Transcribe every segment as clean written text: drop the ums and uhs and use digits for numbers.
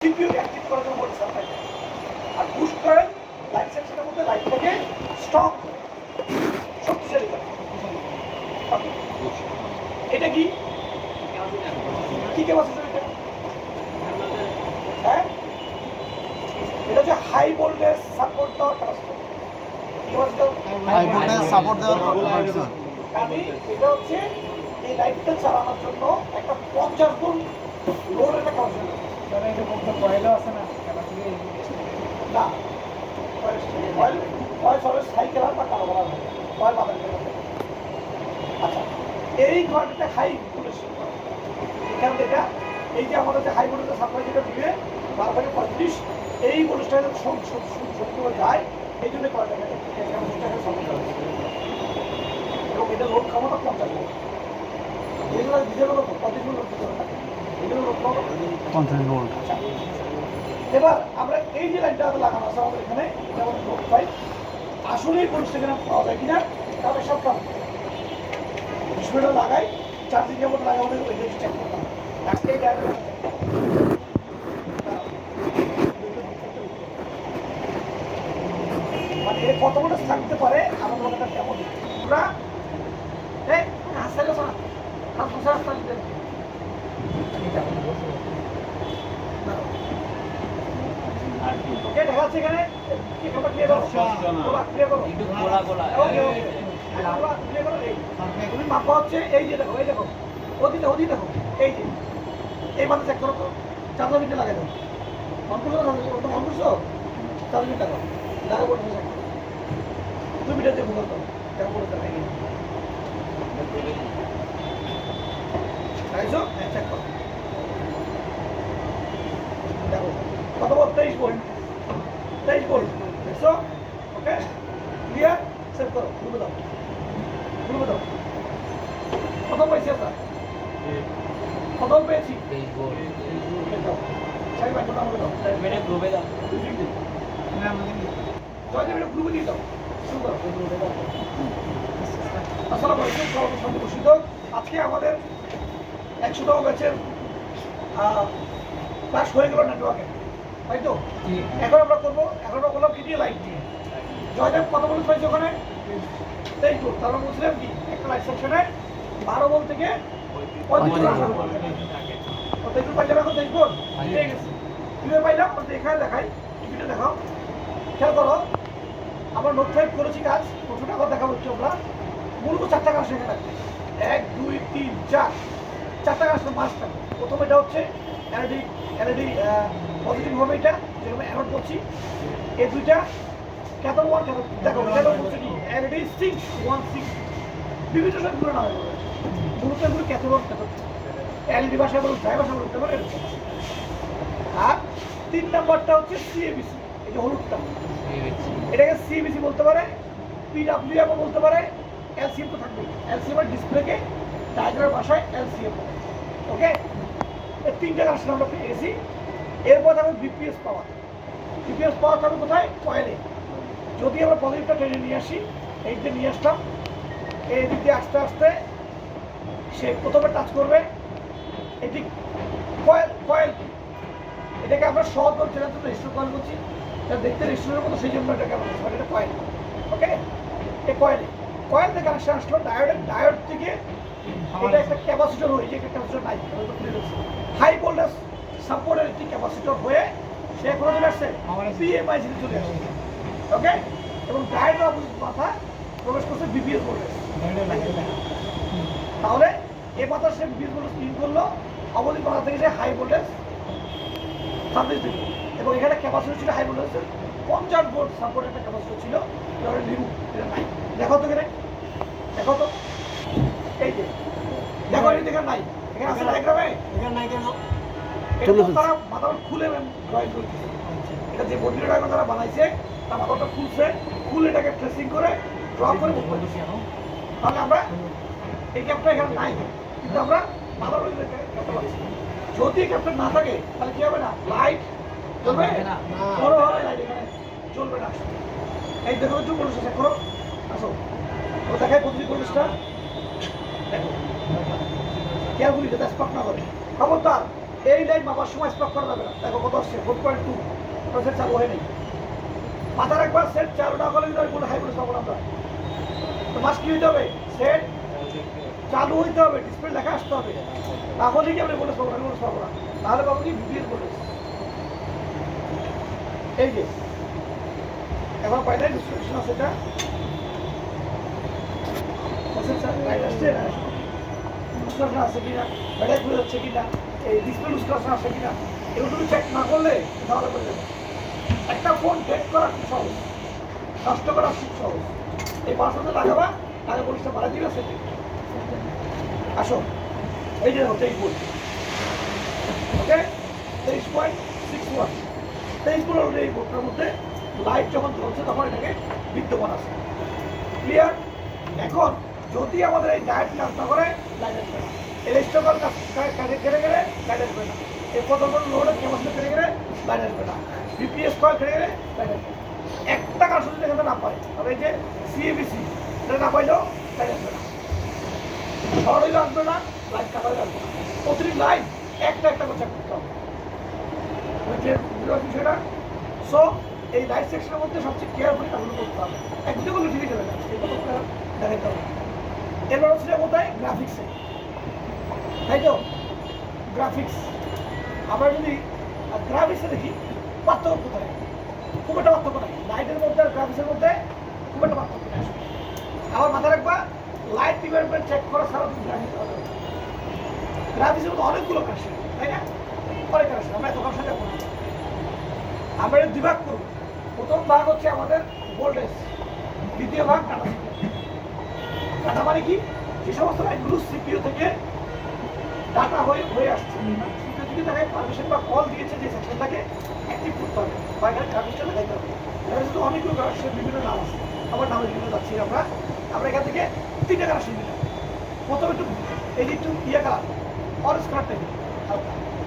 CPU active করার জন্য body supply দেয়। আর বুস্ট করেন লাইট সেকশনের মধ্যে লাইটটাকে স্ট্রং শক্তিশালী করে। এটা কি কি ক্যাপাসিটর এটা? হ্যাঁ, এটা হচ্ছে হাই ভোল্টেজ সাপোর্ট দেওয়ার ক্যাপাসিটর। হাই ভোল্টেজ সাপোর্ট দেওয়ার ক্যাপাসিটর। আমি এটা হচ্ছে এই লাইটটা চালানোর জন্য একটা 50 ভোল্ট লোড একটা ক্যাপাসিটর। তাহলে এটা কোনটা কয়েলও আছে না ক্যাপাসিটি না, কয়েল সবে সাইকেল আর বা কালো বলা হয়, কয়েল বাদাম করে। আচ্ছা, এই ঘরটা হাই ভোল্টেজ এখান থেকে এই যে আমাদের যে হাই ভোল্টেজ সাপ্লাই যেটা দিবে 12 থেকে 35 এই ভোল্টেজটা শক্তি যায়, এই জন্য কয়েলটাকে সাপ্লাই করা হয়েছে। এবং এটা লোড ক্ষমতা 50 ভোল্ট। এগুলো দিতে হলো 25 ভোল্ট দিতে হবে, এগুলো লোড ক্ষমতা 50 ভোল্ট। আচ্ছা, এবার আমরা এই যে লাইনটা লাগানো আছে আমাদের এখানে, এটা আমাদের লোড পাই, আসলে এই ভোল্টেজটা এখানে পাওয়া যায় কিনা তাহলে সব কাম ডিসপ্লেটা লাগাই, চার্জিং কেবল লাগাই, আমাদের ওই জিনিস চেক করতাম। আজকে এই ডায়াগ্রাম মানে এর কত ভোল্টেজ থাকতে পারে আমার মনে হয় কেমন আমরা এই হাসতে গেছো না হাসতে হাসতে ওকে দেখা যাচ্ছে এখানে কি কথা ক্লিয়ার করো ক্লিয়ার করো একটু গোলা গোলা ওকে ওকে ক্লিয়ার করো। এই তুমি মাপা হচ্ছে এই যে দেখো, এই দেখো ওদি দেখো, এই যে এই মাথা চেক করো তো 4 মিনিট লাগাই দাও। অন করছো না? অন করছো 4 মিনিট লাগাও, লাগা বলতে 2 মিনিট দিয়ে ভুল করো, দেখো বলতে লাগে আইসো চেক করো, দেখো কত বল 23 ভোল্ট, 23 ভোল্ট দেখছো? ওকে ক্লিয়ার, সেভ করো, ঘুরে দাও কত পাইছি আমরা, কত পেয়েছি 23 ভোল্ট সাই বাই কত আমাকে দাও, মেরে গ্রুপে দাও জয় দেব গ্রুপে দিয়ে দাও, শুরু করো। আসসালামু আলাইকুম, সবাইকে সন্তোষিত। আজকে আমাদের 100তম ব্যাচের ক্লাস হয়ে গেল নেটওয়ার্কে, তাই তো? এখন আমরা করবো, এখন আমরা বললাম কি দিয়ে, লাইট দিয়ে। জয়দেব কত ভোল্ট পাইছে ওখানে 23 ভোল্ট। তার মানে বলছিলাম কি একটা লাইট সেকশনে 12 ভোল্ট থেকে 35 ভোল্ট পাইলাম। এখন 23 ভোল্ট পেয়ে গেছি। কিভাবে পাইলাম এখানে দেখাই, টিভিটা দেখাও, খেয়াল করো। আমরা নোট 5 করেছি কাজ, প্রথমটা আবার দেখাবো হচ্ছে আমরা মূলত 4টা কাজ এখানে রাখছি, 1 2 3 4 4টা কাজ মাস্ট থাকবে। প্রথম এটা হচ্ছে এলইডি পজিটিভ হবে, এটা যেরকম অ্যানোড বলছি। এই দুইটা ক্যাথোড 1 ক্যাথোড দেখো, ক্যাথোড বলছে কি এলইডি 616 বিভিন্ন সবগুলো নাম হবে, মূলত এগুলো ক্যাথোড এলইডি ভাষায় বলুন, ড্রাই ভাষা বলতে পারে এরকম। আর 3 নাম্বারটা হচ্ছে সিএবিসি, এই যে হলুদটা, এটাকে সিবিসি বলতে পারে, পিডব্লিউএম বলতে পারে, এলসিএম তো থাকবে। এলসিএম এর ডিসপ্লেকে ডায়াগ্রাম ভাষায় এলসিএম। ওকে, এই 3টা কানেকশন আমরা পেয়ে গেছি। এরপর থাকবে বিপিএস পাওয়ার। বিপিএস পাওয়ার থাকবে কোথায়? কয়েলে। যদি আমরা পজিটিভটা টেনে নিয়ে আসি, এই যে নিয়ে আসলাম, এই দিক দিয়ে আস্তে আস্তে সে প্রথমে টাচ করবে এটি কয়েল। এটাকে আমরা সহজ করে চেনার জন্য রেজিস্টার কয়েল বলছি, এটা দেখতে রেজিস্টারের মতো, সেই জন্য এটাকে আমরা বলছি, এটা কয়েল। ওকে, এই কয়েল থেকে কানেকশন আসলো ডায়োড থেকে, এটা একটা ক্যাপাসিটর হয়ে, যে একটা ক্যাপাসিটর নাই, হাই ভোল্টেজ সাপোর্টের একটি ক্যাপাসিটর হয়ে সে এখন চলে আসছে পিএমআই চলে আসছে। ওকে, এবং ডায়োডের অপোজিট মাথা প্রবেশ করছে বিপিএস ভোল্টেজ। তাহলে এই মাথা সে বিপিএস ভোল্টেজ স্পিন করলো, অপোজিট মাথা থেকে সে হাই ভোল্টেজ সার্ভিস দিল। এবং এখানে ক্যাপাসিটর ছিল হাই ভোল্টেজের 50 ভোল্ট সাপোর্ট একটা ক্যাপাসিটর ছিল, এটা নিউ, এটা নাই। দেখো তো এখানে, দেখো তো, এই যে দেখো, এই এখানে নাই, এখানে আছে ডায়াগ্রামে, এখানে নাই কেন? এটা তারা মাথাটা খুলে ড্রয়িং করছে। এটা যে বডির ডায়াগ্রাম তারা বানাইছে, তার মাথাটা খুলে এটাকে ট্রেসিং করে ড্র করে বলছি। তাহলে আমরা এই ক্যাপটা এখানে নাই, কিন্তু আমরা ভালো ক্যাপটা পাচ্ছি। যদি ক্যাপটা না থাকে তাহলে কি হবে না, লাইট জ্বলবে না, কোনোভাবে লাইট এখানে জ্বলবে না। এই দেখো একটু পরিষ্কার চেক করো, আসো ও দেখায় প্রতিটি পরিষ্কার দেখো, কেয়ারফুলি যাতে স্পট না করে। খবরদার এই লাইন মাপার সময় স্টপ করা যাবে না। দেখো কত আসছে 4.2, সেট চালু হয় নাই। মাথার একবার সেট চালু না করলে কিন্তু কোনো হাই ভোল্টেজ পাবো না আমরা। তো মাস কি হইতে হবে? সেট চালু হইতে হবে, ডিসপ্লে লেখা আসতে হবে, তাহলে কি আমরা ভোল্টেজ পাবো না, ভোল্টেজ পাবো না। তাহলে পাবো কি ভিপিএস ভোল্টেজ। এই যে এখন পাই নাই ডিসক্রিপশন আছে এটা লাইট আসছে না, ডিসক্রিপশন আছে কিনা, ব্যাটারি খুলে যাচ্ছে কিনা, এই ডিসপ্লে ডিসক্রিপশন আছে কিনা, এগুলো তুমি চেক না করলে তাহলে করে যাবে। একটা ফোন ডেট করা খুব সহজ, নষ্ট করা খুব সহজ। এই 500 লাগাবা, আগে পরিষ্কার বাড়া দিবে সেটা। আসো এই যে হচ্ছে এই বোর্ড, ওকে 23.61 23 অলরেডি এই বোর্ডটার মধ্যে লাইট যখন জ্বলছে তখন এটাকে বিদ্যমান আছে। ক্লিয়ার? এখন যদি আমাদের এই ডায়েট কাজ না করে লাইট আসবে না, ইলেকট্রিক্যাল কেটে গেলে লাইট আসবে না, এই কতক্ষণ লোডের ক্যাপাসিটি কেটে গেলে লাইট আসবে না, বিপিএস কয়েল কেটে গেলে লাইট আসবে না। একটা কাজ যদি এখানে না পায় তবে এই যে সিএবিসি এটা না পাইলেও লাইট আসবে না, সরই আসবে না, লাইট কাটা আসবে না। প্রতিটি লাইট একটা একটা করে চেক করতে হবে বিষয়টা। সো এই লাইট সেকশনের মধ্যে সবচেয়ে কেয়ারফুলি কাজগুলো করতে হবে, একদিকে করলে ঠিকই চলে যাবে, এটা করতে দেখাতে হবে। এরপর হচ্ছে কোথায় গ্রাফিক্সে, তাই তো গ্রাফিক্স। আমরা যদি গ্রাফিক্সে দেখি পার্থক্য কোথায়, খুব একটা পার্থক্য নাই লাইটের মধ্যে আর গ্রাফিক্সের মধ্যে, খুব একটা পার্থক্য নেই। আবার মাথায় রাখবা লাইট ডিপার্টমেন্ট চেক করা ছাড়া তুমি গ্রাফিক্স করা যাবে। গ্রাফিক্সের মধ্যে অনেকগুলো কানেকশন, তাই না? অনেক কানেকশন, আমরা এত কানেকশন করবো। আমরা এর দুই ভাগ করবো। প্রথম ভাগ হচ্ছে আমাদের ভোল্টেজ, দ্বিতীয় ভাগ কাটা। কাটা মানে কি? যে সমস্ত লাইনগুলো সিপিইউ থেকে ডাটা হয়ে আসছে, সিপিইউ থেকে তাকে পারমিশন বা কল দিয়েছে যে সেকশনটাকে অ্যাক্টিভ করতে হবে বা এখানে কানেকশন লাগাইতে হবে। এখানে শুধু অনেকগুলো কানেকশন, বিভিন্ন নাম আছে, আমার নামে বিভিন্ন যাচ্ছি আমরা এখান থেকে 3টা কানেকশন দিলাম। প্রথমে একটু এই যে একটু ইয়ে কালার, অরেঞ্জ কালারটা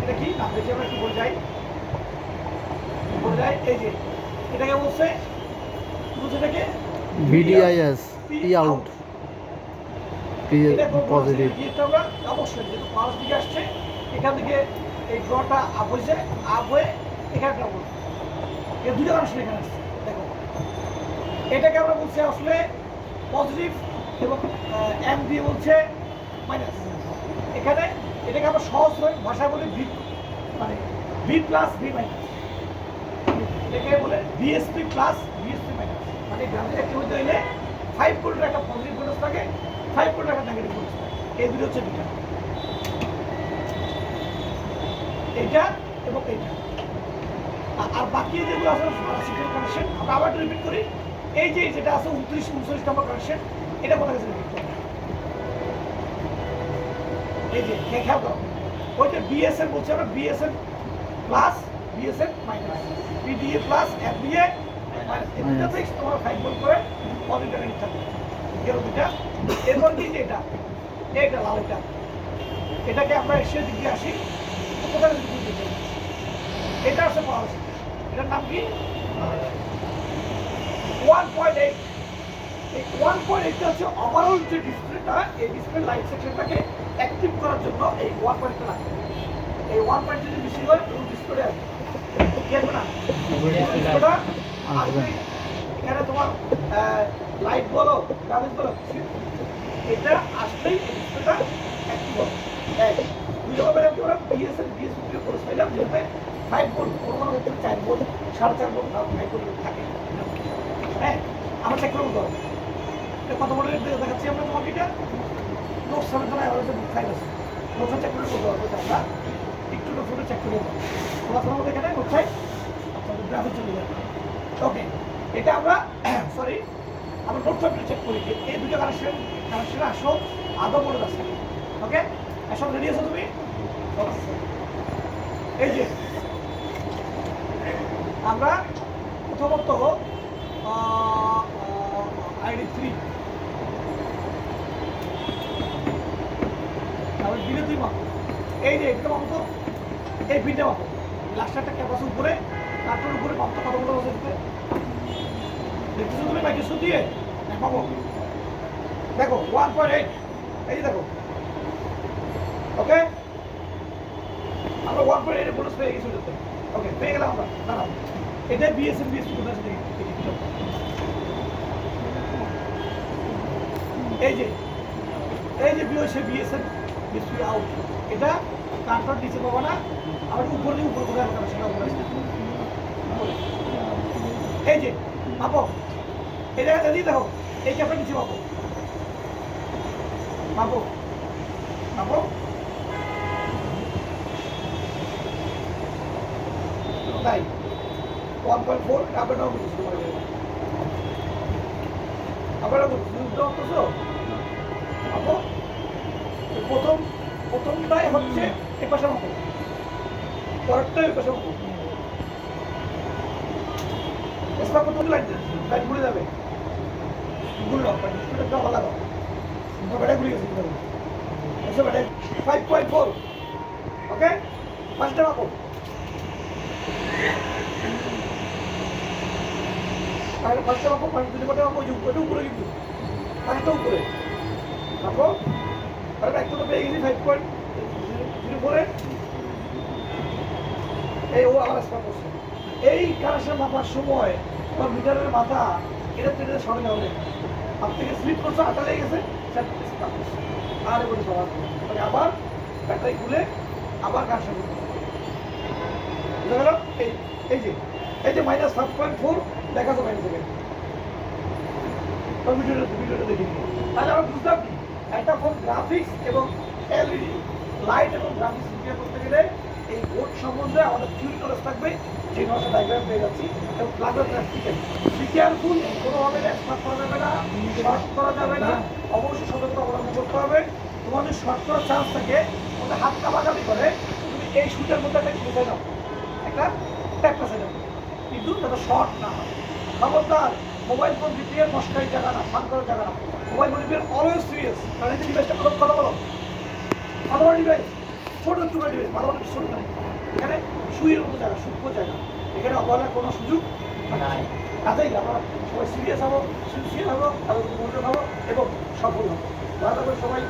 এটা কি নাম দেখি আমরা একটু বলে যাই। এই যে এটাকে বলছে এটাকে VDIS P out P positive. আমরা অবশ্যই যেহেতু পাওয়ার দিকে আসছে, এখান থেকে এই ড্রটা আপ হয়েছে, আপ হয়ে এখানে একটা বলছে এই দুটো কানেকশন এখানে আসছে। দেখো এটাকে আমরা বলছি আসলে পজিটিভ এবং এম দিয়ে বলছে মাইনাস। এখানে এটাকে আমরা সহজ ভাষায় বলি ভি, মানে ভি প্লাস ভি মাইনাস। এটাকে বলে বিএসপি প্লাস বিএসপি মাইনাস, মানে গ্রাফিক্স অ্যাক্টিভ হতে হলে 5 ভোল্টের একটা পজিটিভ ভোল্টেজ থাকে, 5 ভোল্টের একটা নেগেটিভ ভোল্টেজ থাকে। এই দুটো হচ্ছে দুটো, এইটা এবং এইটা। আর বাকি যেগুলো আছে সিগন্যাল কানেকশন, আমরা আবার রিপিট করি। এই যে যেটা আছে 29-39 নম্বর কানেকশন, এটা কোথা থেকে রিপিট করব? এই যে খেয়াল করো, ওই যে বিএসএম বলছে আমরা BSM plus BSM minus, BDA plus FDA minus. এটা থেকে তোমরা 5 ভোল্ট করে পজিটিভ নেগেটিভ থাকে গেল দুটা। এরপর কি যে এটা লাল, এটাকে আমরা এসে দিকে আসি, কোথায় এটা আছে পাওয়ার, এটার নাম কি 1.8। এই 1.8 হচ্ছে ওভারঅল যে ডিসপ্লেটা, এই ডিসপ্লে লাইট সেকশনটাকে অ্যাক্টিভ করার জন্য এই 1.8 লাগবে। এই 1.8 যদি বেশি হয় পুরো ডিসপ্লে আসবে, কি আসবে না? ডিসপ্লেটা আসবে। এখানে তোমার লাইট বলো, গ্রাফিক্স বলো, এটা আসলেই এই ডিসপ্লেটা অ্যাক্টিভ হবে। দুই রকমের আমরা বিএসএল বিএসপি কোর্স পেলাম, যেটাতে 5 ভোল্ট, কোনো ক্ষেত্রে 4 ভোল্ট, 4.5 ভোল্ট, 5 ভোল্ট থাকে। হ্যাঁ, আমরা চেক করবো। কত ভোল্টের দেখাচ্ছি আমরা তোমাকে, এটা নোট 7 দ্বারা অ্যাভারেজে 5 আছে। নোট চেক করে বলতে পারবো আমরা একটু নোট চেক করে দেবো। তোমার মধ্যে এখানে নোট চাই, আপনাদের গ্রাফে চলে যাবে। ওকে, এটা আমরা সরি আমরা নোট চেক করি যে এই দুটো কানেকশন আসো আদৌ বলে আছে। ওকে, সব রেডি আছো তুমি? এই যে আমরা প্রথমত ID3 তারপরে দিলে 2 মাপো। এই যে এটা মাপো তো, এই বিটে মাপো, লাস্টটা ক্যাপাসিটির উপরে, কার্টুনের উপরে মাপতে কত বড় আছে দেখতেছো তুমি মাইক্রোস্কোপ দিয়ে মাপো। দেখো 1.8, এই যে দেখো। ওকে, আমরা 1.8 বোনাস পেয়ে গেছি ওটাতে। ওকে, পেয়ে গেলাম আমরা। দাঁড়াও, এটা বিএসএম বিএসপি কোথায় আছে দেখি। এই যে বিএসএম বিএসপি আউট, এটা কানটা নিচে পাবো না, আবার উপর দিয়ে উপর করে আনতে হবে, সেটা উপরে আসবে। এই যে মাপো, এই জায়গাটা দিয়ে দেখো, এই ক্যাপটা নিচে মাপো, মাপো মাপো, তাই 1.4 আপনারাও বুঝতে পারবেন, আপনারা বুঝতে পারছো? মাপো, প্রথমটাই হচ্ছে এই পাশে মাপো, পরেরটাই ওই পাশে মাপো। এসবা কত লাইট ঘুরে যাবে, ঘুরলো স্পিডটা ভালো লাগাও, ব্যাটা ঘুরে গেছে, এসে ব্যাটা 5.4, ওকে, পাঁচটা মাপো, তাহলে পাঁচটা মাপো, পাঁচ দুটো মাপো, ওটা উপরে কিন্তু পাঁচটা উপরে মাপো, তাহলে একটা তো পেয়ে গেছি 5.04, এই ও আবার স্পার করছে। এই কানেকশন মাপার সময় বা মিটারের মাথা এটা তো এটা সরে যাবে, হাত থেকে স্লিপ করছে, আটা লেগে গেছে, আর এবারে সবার আবার ব্যাটারি খুলে আবার কানেকশন করতে হবে। বুঝা গেল? এই যে -5.4 দেখা যাবে এখান থেকে, ভিডিওটা দেখে নিই। তাহলে আমরা বুঝলাম কি, একটা ফোন গ্রাফিক্স এবং এলইডি লাইট এবং গ্রাফিক্স ক্লিয়ার করতে গেলে এই বোর্ড সম্বন্ধে আমাদের থিওরি নলেজ থাকবে, যে নলেজটা ডায়াগ্রাম পেয়ে যাচ্ছি, এবং লাগবে প্র্যাকটিক্যাল। বি কেয়ারফুল, কোনোভাবে স্মার্ট করা যাবে না, শর্ট করা যাবে না, অবশ্যই সতর্কতা অবলম্বন করতে হবে। তোমার যদি শর্ট করার চান্স থাকে, ওদের হাত কাবাকাবি করে, তুমি এই সুইচের মধ্যে একটা ঢুকে নাও, একটা ট্যাপ কাছে যাবে, কিন্তু যাতে শর্ট না হয়। খবরদার, মোবাইল ফোন রিপেয়ার মশকারি জায়গা না, ফান করার জায়গা না। Mobile phone repair always serious, কারণ এই যে ডিভাইসটা কথা বলো, আমার ডিভাইস ছোট টুকরো ডিভাইস, ভালো ভালো ছোট নাই, এখানে সুইয়ের মতো জায়গা, সূক্ষ্ম জায়গা, এখানে অবহেলার কোনো সুযোগ নাই। কাজেই আমরা সবাই সিরিয়াস হবো, সিনসিয়ার হবো, তাদের মনোযোগ হবো এবং সফল হবো। ভালো করে সবাই